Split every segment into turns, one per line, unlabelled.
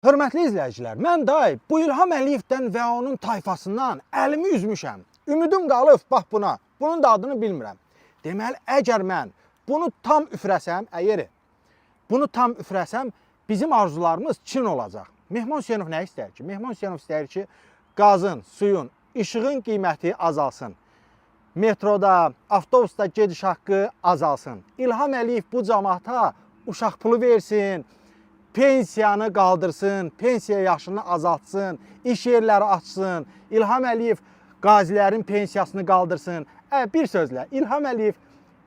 Hörmətli izləyicilər, mən day bu İlham Əliyevdən və onun tayfasından əlimi üzmüşəm. Ümidim qalıb bax buna. Bunun da adını bilmirəm. Deməli, əgər mən bunu tam üfrəsəm, bizim arzularımız Çin olacaq. Mehman Hüseynov nə istəyir ki? Mehman Hüseynov istəyir ki, qazın, suyun, işığın qiyməti azalsın. Metroda, avtobusda gediş haqqı azalsın. İlham Əliyev bu cəmaata uşaq pulu versin, pensiyanı qaldırsın, pensiya yaşını azaltsın, iş yerləri açsın, İlham Əliyev qazilərin pensiyasını qaldırsın. Bir sözlə, İlham Əliyev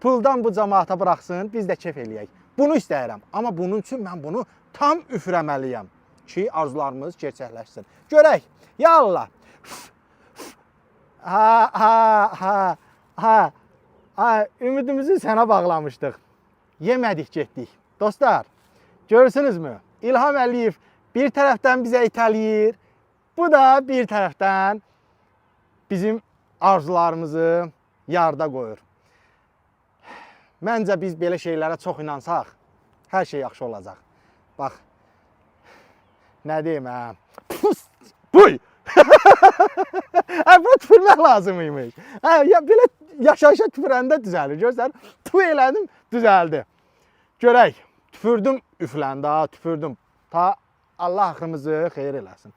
puldan bu cəmaata buraxsın, biz də kef eləyək. Bunu istəyirəm, amma bunun üçün mən bunu tam üfrəməliyəm ki, arzularımız gerçəkləşsin. Görək, ya Allah. Ümidimizi sənə bağlamışdıq. Yemədik, getdik. Dostlar, görürsünüzmü? İlham Əliyev bir tərəfdən bizə itələyir, bu da bir tərəfdən bizim arzularımızı yarıda qoyur. Məncə biz belə şeylərə çox inansaq, hər şey yaxşı olacaq. Bax, nə deyim, Buy! Buna tüpürmək lazım imiş. Belə yaşayışa tüpürəndə düzəlir. Görsən, tüp elədim, düzəldi. Görək, tüpürdüm, üfləndi, tüpürdüm. Ta Allah axırımızı xeyir eləsin.